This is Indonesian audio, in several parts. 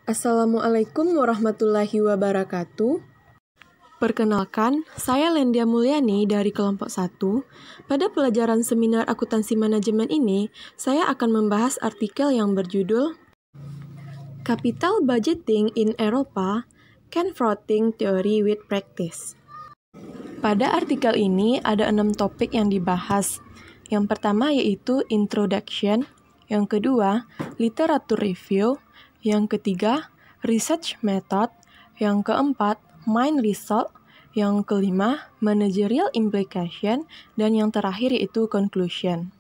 Assalamualaikum warahmatullahi wabarakatuh. Perkenalkan, saya Lendia Mulyani dari kelompok 1. Pada pelajaran seminar akuntansi manajemen ini, saya akan membahas artikel yang berjudul Capital Budgeting in Eropa, Confronting Theory with Practice. Pada artikel ini ada 6 topik yang dibahas. Yang pertama yaitu Introduction, yang kedua Literature Review, yang ketiga Research Method, yang keempat Main Result, yang kelima Managerial Implication, dan yang terakhir yaitu Conclusion.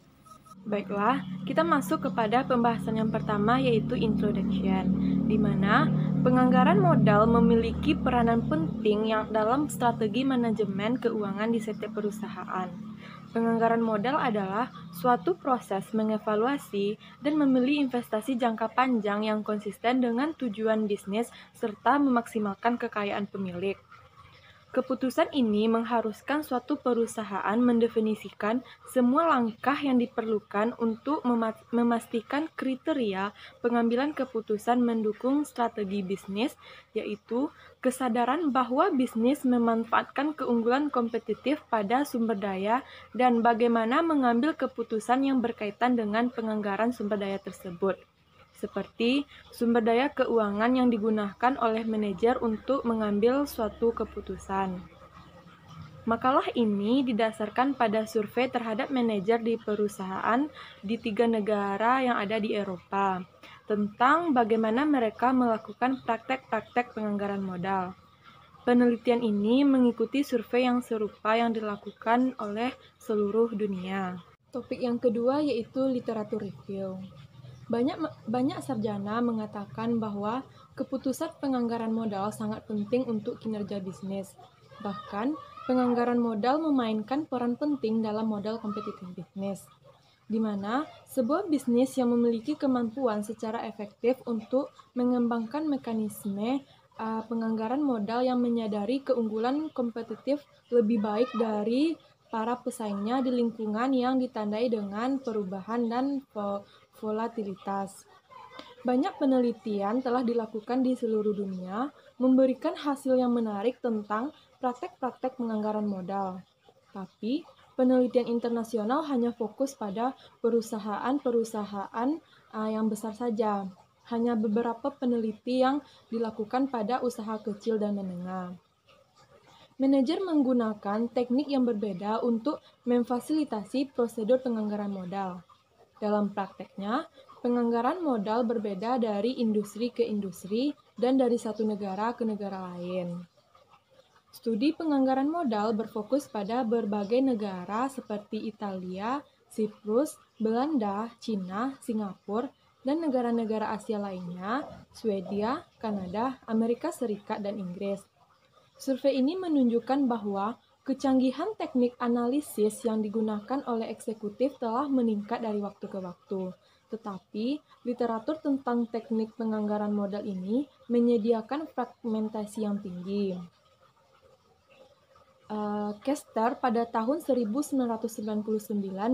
Baiklah, kita masuk kepada pembahasan yang pertama yaitu Introduction, di mana penganggaran modal memiliki peranan penting yang dalam strategi manajemen keuangan di setiap perusahaan. Penganggaran modal adalah suatu proses mengevaluasi dan memilih investasi jangka panjang yang konsisten dengan tujuan bisnis serta memaksimalkan kekayaan pemilik. Keputusan ini mengharuskan suatu perusahaan mendefinisikan semua langkah yang diperlukan untuk memastikan kriteria pengambilan keputusan mendukung strategi bisnis, yaitu kesadaran bahwa bisnis memanfaatkan keunggulan kompetitif pada sumber daya dan bagaimana mengambil keputusan yang berkaitan dengan penganggaran sumber daya tersebut, seperti sumber daya keuangan yang digunakan oleh manajer untuk mengambil suatu keputusan. Makalah ini didasarkan pada survei terhadap manajer di perusahaan di 3 negara yang ada di Eropa, tentang bagaimana mereka melakukan praktek-praktek penganggaran modal. Penelitian ini mengikuti survei yang serupa yang dilakukan oleh seluruh dunia. Topik yang kedua yaitu Literature Review. Banyak sarjana mengatakan bahwa keputusan penganggaran modal sangat penting untuk kinerja bisnis. Bahkan, penganggaran modal memainkan peran penting dalam modal kompetitif bisnis, di mana sebuah bisnis yang memiliki kemampuan secara efektif untuk mengembangkan mekanisme penganggaran modal yang menyadari keunggulan kompetitif lebih baik dari para pesaingnya di lingkungan yang ditandai dengan perubahan dan volatilitas. Banyak penelitian telah dilakukan di seluruh dunia, memberikan hasil yang menarik tentang praktek-praktek penganggaran modal. Tapi, penelitian internasional hanya fokus pada perusahaan-perusahaan yang besar saja. Hanya beberapa peneliti yang dilakukan pada usaha kecil dan menengah. Manajer menggunakan teknik yang berbeda untuk memfasilitasi prosedur penganggaran modal. Dalam prakteknya, penganggaran modal berbeda dari industri ke industri dan dari satu negara ke negara lain. Studi penganggaran modal berfokus pada berbagai negara seperti Italia, Siprus, Belanda, Cina, Singapura, dan negara-negara Asia lainnya, Swedia, Kanada, Amerika Serikat, dan Inggris. Survei ini menunjukkan bahwa kecanggihan teknik analisis yang digunakan oleh eksekutif telah meningkat dari waktu ke waktu. Tetapi, literatur tentang teknik penganggaran modal ini menyediakan fragmentasi yang tinggi. Kester pada tahun 1999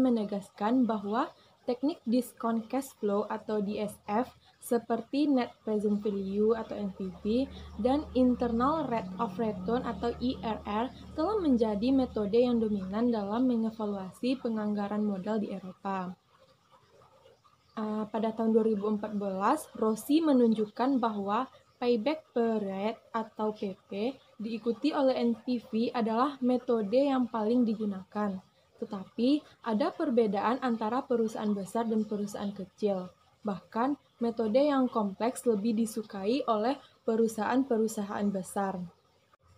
menegaskan bahwa teknik discount cash flow atau DSF seperti net present value atau NPV dan internal rate of return atau IRR telah menjadi metode yang dominan dalam mengevaluasi penganggaran modal di Eropa. Pada tahun 2014, Rossi menunjukkan bahwa payback period atau PP diikuti oleh NPV adalah metode yang paling digunakan. Tetapi, ada perbedaan antara perusahaan besar dan perusahaan kecil. Bahkan, metode yang kompleks lebih disukai oleh perusahaan-perusahaan besar.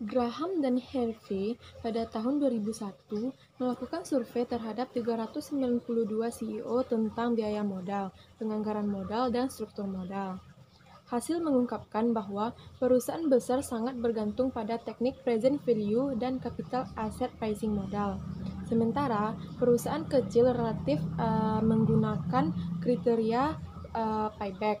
Graham dan Harvey pada tahun 2001 melakukan survei terhadap 392 CEO tentang biaya modal, penganggaran modal, dan struktur modal. Hasil mengungkapkan bahwa perusahaan besar sangat bergantung pada teknik present value dan capital asset pricing modal. Sementara perusahaan kecil relatif menggunakan kriteria payback.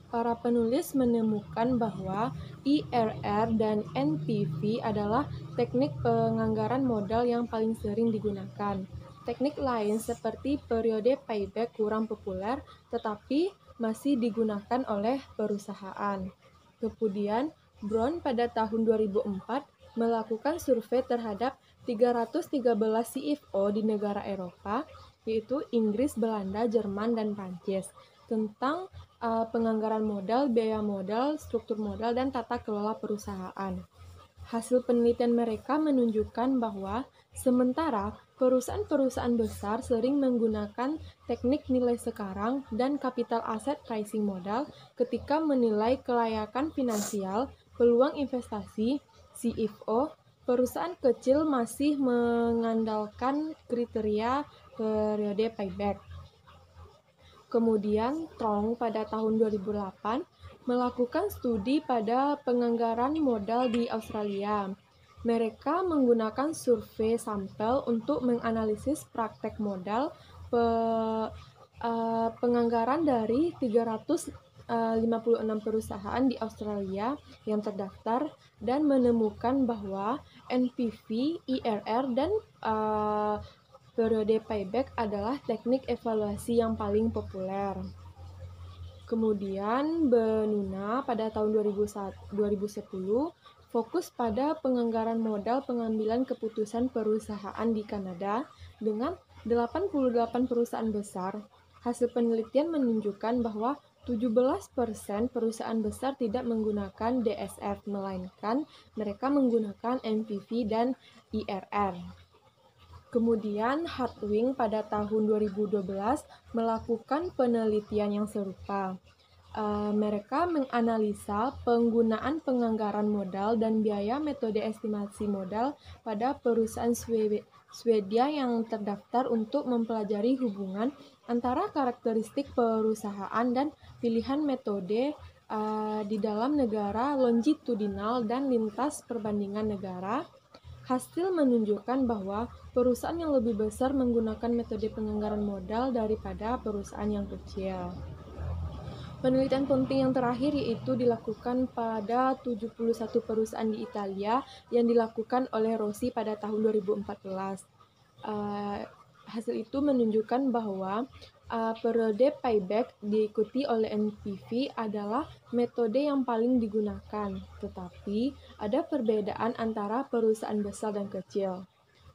Para penulis menemukan bahwa IRR dan NPV adalah teknik penganggaran modal yang paling sering digunakan. Teknik lain seperti periode payback kurang populer, tetapi masih digunakan oleh perusahaan. Kemudian, Brown pada tahun 2004 melakukan survei terhadap 313 CFO di negara Eropa, yaitu Inggris, Belanda, Jerman, dan Prancis, tentang penganggaran modal, biaya modal, struktur modal, dan tata kelola perusahaan. Hasil penelitian mereka menunjukkan bahwa sementara perusahaan-perusahaan besar sering menggunakan teknik nilai sekarang dan capital asset pricing modal ketika menilai kelayakan finansial, peluang investasi, CFO, perusahaan kecil masih mengandalkan kriteria periode payback. Kemudian, Trong pada tahun 2008 melakukan studi pada penganggaran modal di Australia. Mereka menggunakan survei sampel untuk menganalisis praktek modal penganggaran dari 356 perusahaan di Australia yang terdaftar dan menemukan bahwa NPV, IRR, dan periode payback adalah teknik evaluasi yang paling populer. Kemudian, Benuna pada tahun 2010 fokus pada penganggaran modal pengambilan keputusan perusahaan di Kanada dengan 88 perusahaan besar. Hasil penelitian menunjukkan bahwa 17% perusahaan besar tidak menggunakan DSF, melainkan mereka menggunakan NPV dan IRR. Kemudian, Hartwig pada tahun 2012 melakukan penelitian yang serupa. Mereka menganalisa penggunaan penganggaran modal dan biaya metode estimasi modal pada perusahaan Swedia yang terdaftar untuk mempelajari hubungan antara karakteristik perusahaan dan pilihan metode di dalam negara longitudinal dan lintas perbandingan negara. Hasil menunjukkan bahwa perusahaan yang lebih besar menggunakan metode penganggaran modal daripada perusahaan yang kecil. Penelitian penting yang terakhir yaitu dilakukan pada 71 perusahaan di Italia yang dilakukan oleh Rossi pada tahun 2014. Hasil itu menunjukkan bahwa periode payback diikuti oleh NPV adalah metode yang paling digunakan, tetapi ada perbedaan antara perusahaan besar dan kecil.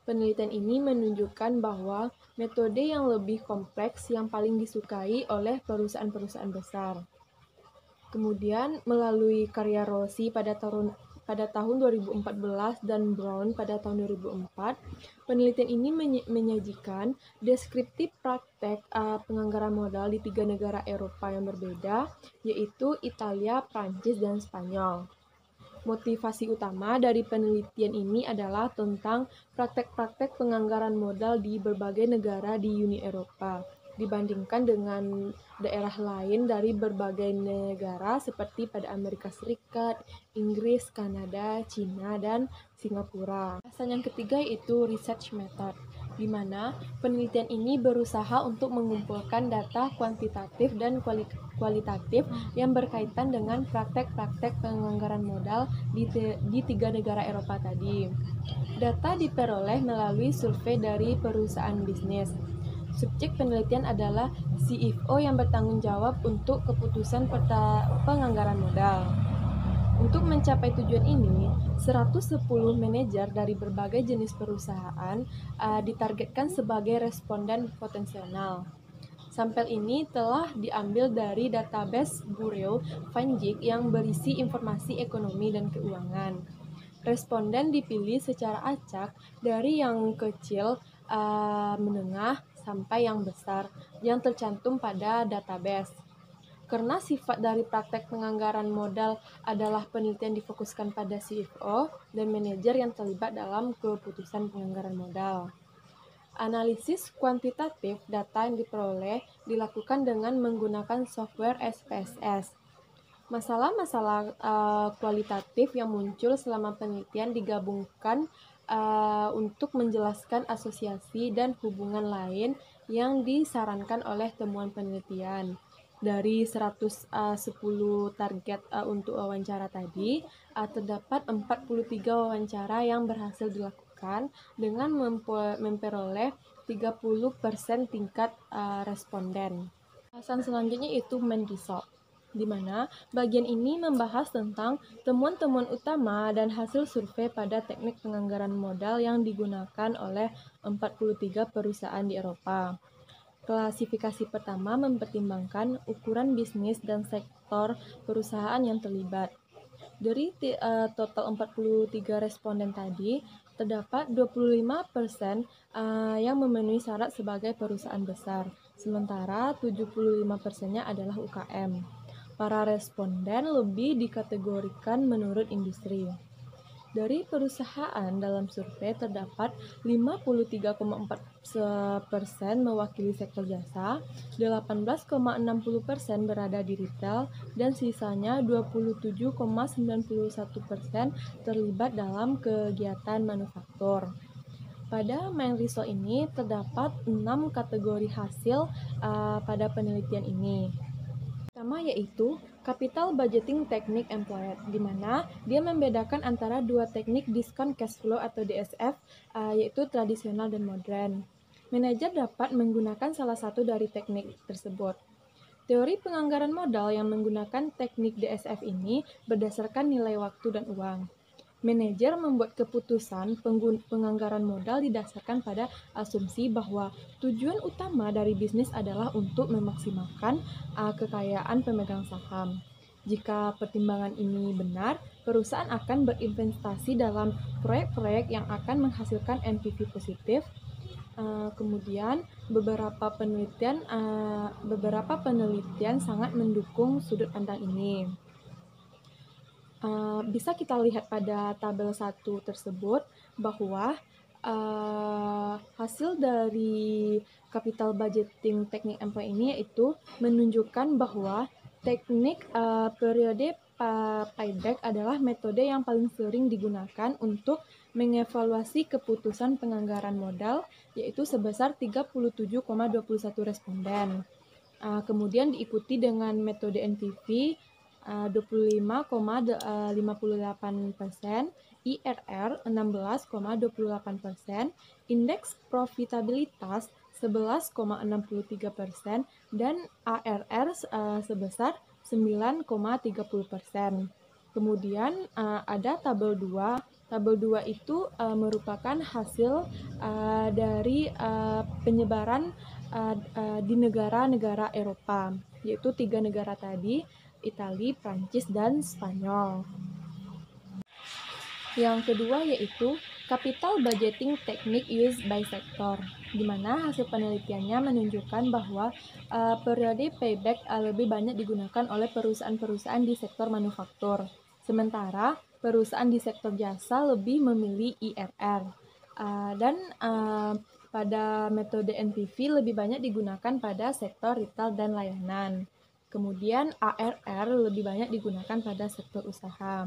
Penelitian ini menunjukkan bahwa metode yang lebih kompleks yang paling disukai oleh perusahaan-perusahaan besar. Kemudian, melalui karya Rossi pada tahun 2014 dan Brown pada tahun 2004, penelitian ini menyajikan deskriptif praktek penganggaran modal di 3 negara Eropa yang berbeda, yaitu Italia, Prancis, dan Spanyol. Motivasi utama dari penelitian ini adalah tentang praktek-praktek penganggaran modal di berbagai negara di Uni Eropa, dibandingkan dengan daerah lain dari berbagai negara seperti pada Amerika Serikat, Inggris, Kanada, Cina, dan Singapura. Bahasan yang ketiga yaitu research method, di mana penelitian ini berusaha untuk mengumpulkan data kuantitatif dan kualitatif yang berkaitan dengan praktek-praktek penganggaran modal di 3 negara Eropa tadi. Data diperoleh melalui survei dari perusahaan bisnis. Subjek penelitian adalah CFO yang bertanggung jawab untuk keputusan penganggaran modal. Untuk mencapai tujuan ini, 110 manajer dari berbagai jenis perusahaan ditargetkan sebagai responden potensial. Sampel ini telah diambil dari database Bureau van Dijk yang berisi informasi ekonomi dan keuangan. Responden dipilih secara acak dari yang kecil, menengah, sampai yang besar yang tercantum pada database. Karena sifat dari praktek penganggaran modal adalah penelitian difokuskan pada CFO dan manajer yang terlibat dalam keputusan penganggaran modal. Analisis kuantitatif data yang diperoleh dilakukan dengan menggunakan software SPSS. Masalah-masalah kualitatif yang muncul selama penelitian digabungkan untuk menjelaskan asosiasi dan hubungan lain yang disarankan oleh temuan penelitian. Dari 110 target untuk wawancara tadi, terdapat 43 wawancara yang berhasil dilakukan dengan memperoleh 30% tingkat responden. Bahasan selanjutnya itu main result, di mana bagian ini membahas tentang temuan-temuan utama dan hasil survei pada teknik penganggaran modal yang digunakan oleh 43 perusahaan di Eropa. Klasifikasi pertama mempertimbangkan ukuran bisnis dan sektor perusahaan yang terlibat. Dari total 43 responden tadi, terdapat 25% yang memenuhi syarat sebagai perusahaan besar, sementara 75%-nya adalah UKM. Para responden lebih dikategorikan menurut industri. Dari perusahaan dalam survei terdapat 53,4% mewakili sektor jasa, 18,60% berada di retail, dan sisanya 27,91% terlibat dalam kegiatan manufaktur. Pada main result ini terdapat 6 kategori hasil pada penelitian ini. Pertama yaitu Capital Budgeting Technique Employed, di mana dia membedakan antara dua teknik Discount Cash Flow atau DSF, yaitu tradisional dan modern. Manajer dapat menggunakan salah satu dari teknik tersebut. Teori penganggaran modal yang menggunakan teknik DSF ini berdasarkan nilai waktu dan uang. Manajer membuat keputusan penganggaran modal didasarkan pada asumsi bahwa tujuan utama dari bisnis adalah untuk memaksimalkan kekayaan pemegang saham. Jika pertimbangan ini benar, perusahaan akan berinvestasi dalam proyek-proyek yang akan menghasilkan NPV positif. Kemudian beberapa penelitian sangat mendukung sudut pandang ini. Bisa kita lihat pada tabel 1 tersebut bahwa hasil dari capital budgeting teknik employee ini yaitu menunjukkan bahwa teknik periode payback adalah metode yang paling sering digunakan untuk mengevaluasi keputusan penganggaran modal, yaitu sebesar 37,21 responden. Kemudian diikuti dengan metode NPV 25,58%, IRR 16,28%, indeks profitabilitas 11,63%, dan ARR sebesar 9,30%. Kemudian ada tabel 2. Tabel 2 itu merupakan hasil dari penyebaran di negara-negara Eropa, yaitu 3 negara tadi, Italia, Prancis, dan Spanyol. Yang kedua yaitu Capital Budgeting Technique Used by Sector, di mana hasil penelitiannya menunjukkan bahwa periode payback lebih banyak digunakan oleh perusahaan-perusahaan di sektor manufaktur, sementara perusahaan di sektor jasa lebih memilih IRR. Pada metode NPV lebih banyak digunakan pada sektor retail dan layanan. Kemudian ARR lebih banyak digunakan pada sektor usaha.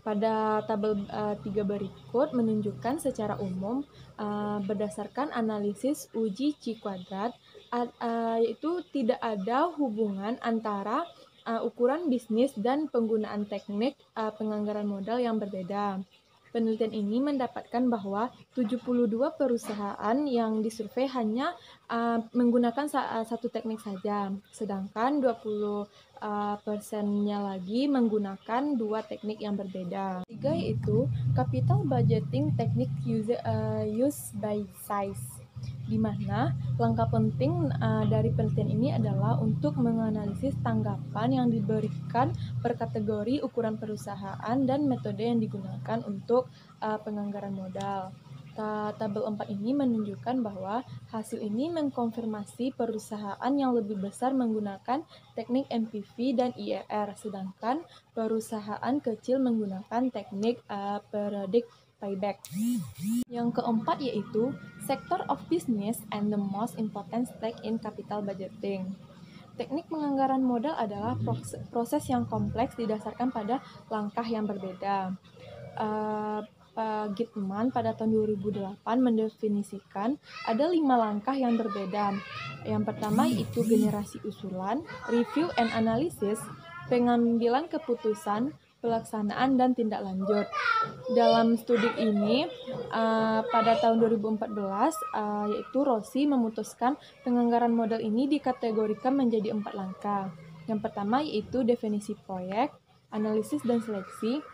Pada tabel 3 berikut menunjukkan secara umum berdasarkan analisis uji C kuadrat, yaitu tidak ada hubungan antara ukuran bisnis dan penggunaan teknik penganggaran modal yang berbeda. Penelitian ini mendapatkan bahwa 72 perusahaan yang disurvei hanya menggunakan satu teknik saja, sedangkan 20%-nya lagi menggunakan dua teknik yang berbeda. Tiga yaitu Capital Budgeting Technique Used by Size, di mana langkah penting dari penelitian ini adalah untuk menganalisis tanggapan yang diberikan per kategori ukuran perusahaan dan metode yang digunakan untuk penganggaran modal. Tabel 4 ini menunjukkan bahwa hasil ini mengkonfirmasi perusahaan yang lebih besar menggunakan teknik NPV dan IRR, sedangkan perusahaan kecil menggunakan teknik periodic payback. Yang keempat yaitu Sector of Business and the Most Important Stake in Capital Budgeting. Teknik penganggaran modal adalah proses yang kompleks didasarkan pada langkah yang berbeda. Gitman pada tahun 2008 mendefinisikan ada 5 langkah yang berbeda. Yang pertama yaitu generasi usulan, review and analysis, pengambilan keputusan, pelaksanaan dan tindak lanjut. Dalam studi ini, pada tahun 2014, yaitu Rossi memutuskan penganggaran modal ini dikategorikan menjadi 4 langkah. Yang pertama yaitu definisi proyek, analisis dan seleksi,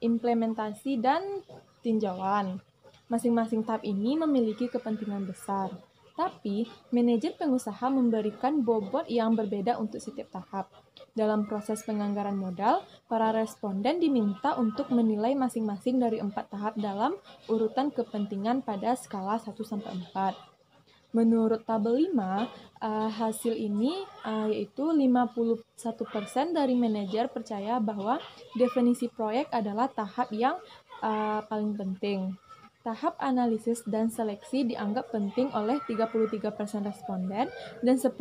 implementasi dan tinjauan. Masing-masing tahap ini memiliki kepentingan besar. Tapi, manajer pengusaha memberikan bobot yang berbeda untuk setiap tahap. Dalam proses penganggaran modal, para responden diminta untuk menilai masing-masing dari 4 tahap dalam urutan kepentingan pada skala 1-4. Menurut tabel 5, hasil ini yaitu 51% dari manajer percaya bahwa definisi proyek adalah tahap yang paling penting. Tahap analisis dan seleksi dianggap penting oleh 33% responden dan 10%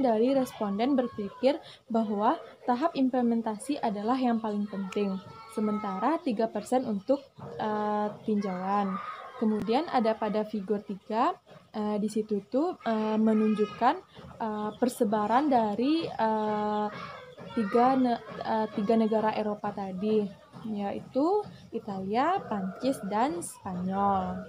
dari responden berpikir bahwa tahap implementasi adalah yang paling penting, sementara 3% untuk tinjauan. Kemudian ada pada figur 3, di situ tuh menunjukkan persebaran dari tiga negara Eropa tadi, yaitu Italia, Prancis, dan Spanyol.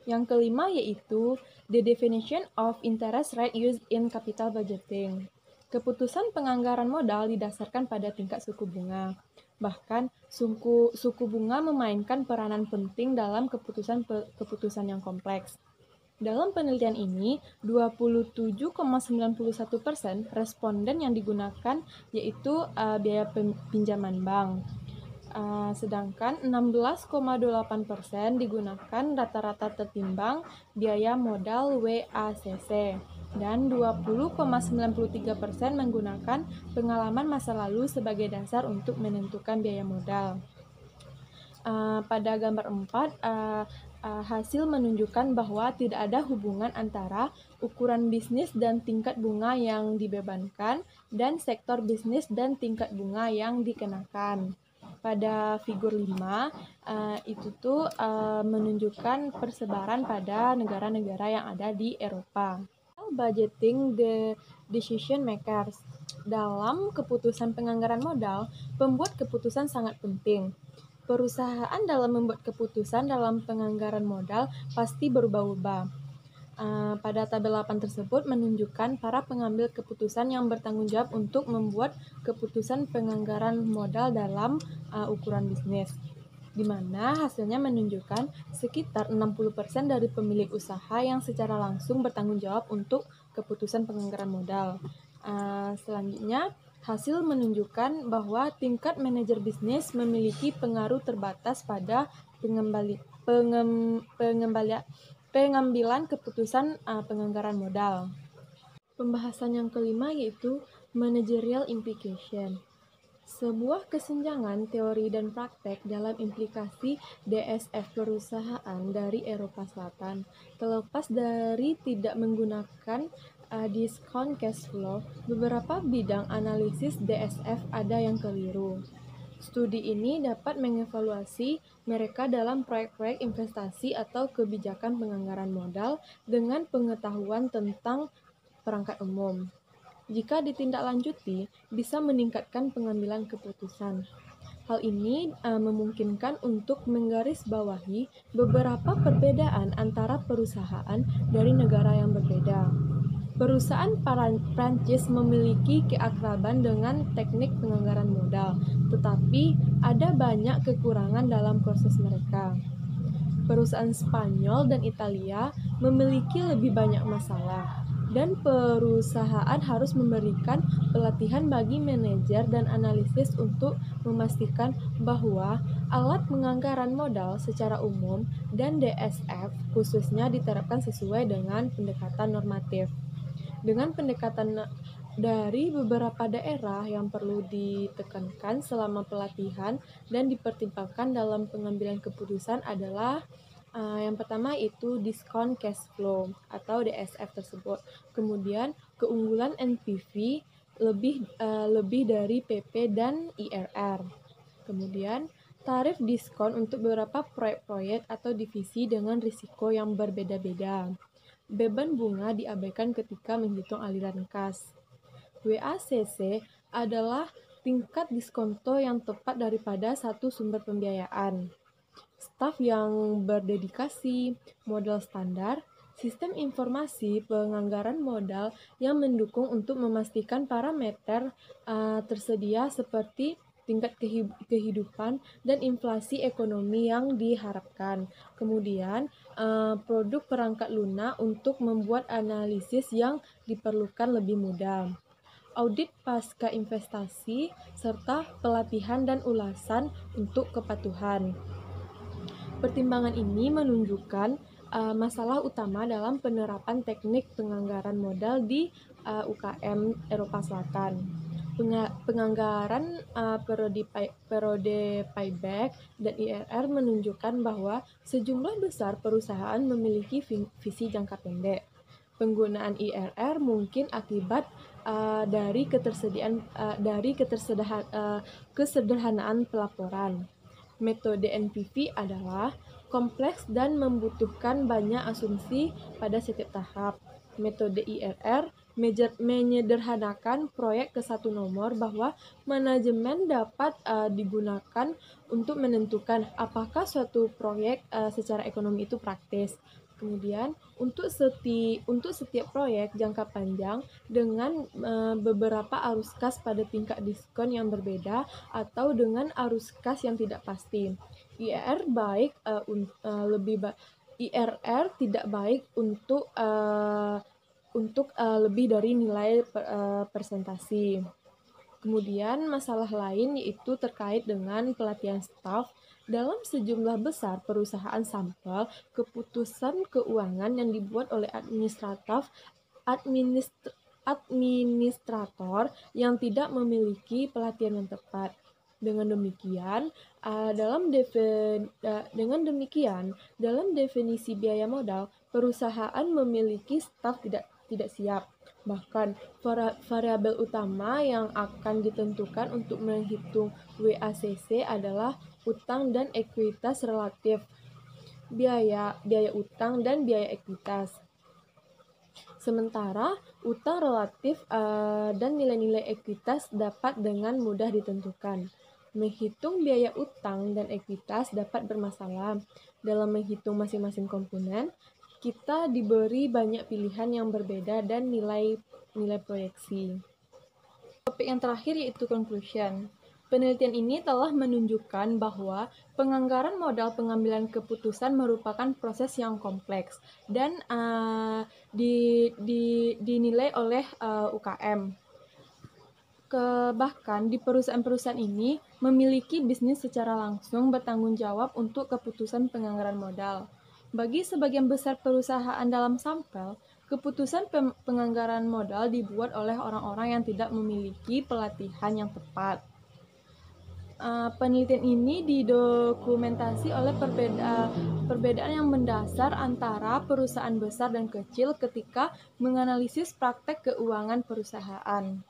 Yang kelima yaitu the definition of interest rate used in capital budgeting. Keputusan penganggaran modal didasarkan pada tingkat suku bunga. Bahkan, suku bunga memainkan peranan penting dalam keputusan yang kompleks. Dalam penelitian ini, 27,91% responden yang digunakan yaitu biaya pinjaman bank. Sedangkan 16,28% digunakan rata-rata tertimbang biaya modal WACC dan 20,93% menggunakan pengalaman masa lalu sebagai dasar untuk menentukan biaya modal. Pada gambar 4, hasil menunjukkan bahwa tidak ada hubungan antara ukuran bisnis dan tingkat bunga yang dibebankan dan sektor bisnis dan tingkat bunga yang dikenakan. Pada figur 5, itu tuh menunjukkan persebaran pada negara-negara yang ada di Eropa. Budgeting the decision makers. Dalam keputusan penganggaran modal, pembuat keputusan sangat penting. Perusahaan dalam membuat keputusan dalam penganggaran modal pasti berubah-ubah. Pada tabel 8 tersebut menunjukkan para pengambil keputusan yang bertanggung jawab untuk membuat keputusan penganggaran modal dalam ukuran bisnis, di mana hasilnya menunjukkan sekitar 60% dari pemilik usaha yang secara langsung bertanggung jawab untuk keputusan penganggaran modal. Selanjutnya, hasil menunjukkan bahwa tingkat manajer bisnis memiliki pengaruh terbatas pada pengambilan keputusan penganggaran modal. Pembahasan yang kelima yaitu managerial implication. Sebuah kesenjangan teori dan praktek dalam implikasi DSF perusahaan dari Eropa Selatan. Terlepas dari tidak menggunakan discount cash flow, beberapa bidang analisis DSF ada yang keliru. Studi ini dapat mengevaluasi mereka dalam proyek-proyek investasi atau kebijakan penganggaran modal dengan pengetahuan tentang perangkat umum. Jika ditindaklanjuti, bisa meningkatkan pengambilan keputusan. Hal ini memungkinkan untuk menggarisbawahi beberapa perbedaan antara perusahaan dari negara yang berbeda. Perusahaan Prancis memiliki keakraban dengan teknik penganggaran modal, tetapi ada banyak kekurangan dalam proses mereka. Perusahaan Spanyol dan Italia memiliki lebih banyak masalah, dan perusahaan harus memberikan pelatihan bagi manajer dan analisis untuk memastikan bahwa alat penganggaran modal secara umum dan DSF khususnya diterapkan sesuai dengan pendekatan normatif. Dengan pendekatan dari beberapa daerah yang perlu ditekankan selama pelatihan dan dipertimbangkan dalam pengambilan keputusan adalah yang pertama itu discount cash flow atau DSF tersebut. Kemudian keunggulan NPV lebih dari PP dan IRR. Kemudian tarif diskon untuk beberapa proyek-proyek atau divisi dengan risiko yang berbeda-beda. Beban bunga diabaikan ketika menghitung aliran kas. WACC adalah tingkat diskonto yang tepat daripada satu sumber pembiayaan, staf yang berdedikasi, modal standar, sistem informasi penganggaran modal yang mendukung untuk memastikan parameter tersedia seperti tingkat kehidupan dan inflasi ekonomi yang diharapkan. Kemudian, produk perangkat lunak untuk membuat analisis yang diperlukan lebih mudah. Audit pasca investasi, serta pelatihan dan ulasan untuk kepatuhan. Pertimbangan ini menunjukkan masalah utama dalam penerapan teknik penganggaran modal di UKM Eropa Selatan. Penganggaran periode payback dan IRR menunjukkan bahwa sejumlah besar perusahaan memiliki visi jangka pendek. Penggunaan IRR mungkin akibat dari kesederhanaan pelaporan. Metode NPV adalah kompleks dan membutuhkan banyak asumsi pada setiap tahap. Metode IRR menyederhanakan proyek ke satu nomor bahwa manajemen dapat digunakan untuk menentukan apakah suatu proyek secara ekonomi itu praktis. Kemudian, untuk setiap proyek jangka panjang dengan beberapa arus kas pada tingkat diskon yang berbeda atau dengan arus kas yang tidak pasti. IRR tidak baik untuk lebih dari nilai presentasi. Kemudian masalah lain yaitu terkait dengan pelatihan staf. Dalam sejumlah besar perusahaan sampel, keputusan keuangan yang dibuat oleh administrator yang tidak memiliki pelatihan yang tepat. Dengan demikian, dalam definisi biaya modal, perusahaan memiliki staf tidak siap. Bahkan, variabel utama yang akan ditentukan untuk menghitung WACC adalah utang dan ekuitas relatif, biaya utang dan biaya ekuitas. Sementara, utang relatif dan nilai-nilai ekuitas dapat dengan mudah ditentukan. Menghitung biaya utang dan ekuitas dapat bermasalah. Dalam menghitung masing-masing komponen, kita diberi banyak pilihan yang berbeda dan nilai proyeksi. Topik yang terakhir yaitu conclusion. Penelitian ini telah menunjukkan bahwa penganggaran modal pengambilan keputusan merupakan proses yang kompleks dan dinilai oleh UKM. Bahkan di perusahaan-perusahaan ini memiliki bisnis secara langsung bertanggung jawab untuk keputusan penganggaran modal. Bagi sebagian besar perusahaan dalam sampel, keputusan penganggaran modal dibuat oleh orang-orang yang tidak memiliki pelatihan yang tepat. Penelitian ini didokumentasi oleh perbedaan yang mendasar antara perusahaan besar dan kecil ketika menganalisis praktek keuangan perusahaan.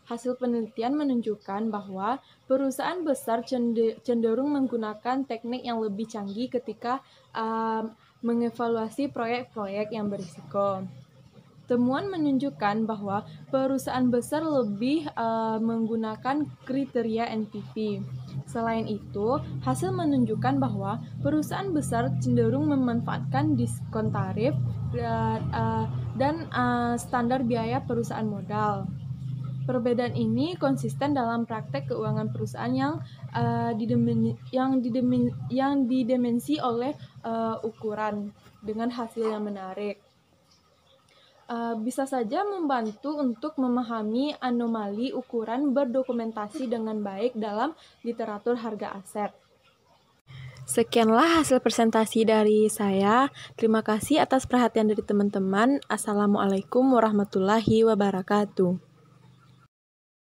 Hasil penelitian menunjukkan bahwa perusahaan besar cenderung menggunakan teknik yang lebih canggih ketika mengevaluasi proyek-proyek yang berisiko. Temuan menunjukkan bahwa perusahaan besar lebih menggunakan kriteria NPV. Selain itu, hasil menunjukkan bahwa perusahaan besar cenderung memanfaatkan diskon tarif dan standar biaya perusahaan modal. Perbedaan ini konsisten dalam praktek keuangan perusahaan yang didimensi oleh ukuran dengan hasil yang menarik. Bisa saja membantu untuk memahami anomali ukuran berdokumentasi dengan baik dalam literatur harga aset. Sekianlah hasil presentasi dari saya. Terima kasih atas perhatian dari teman-teman. Assalamualaikum warahmatullahi wabarakatuh.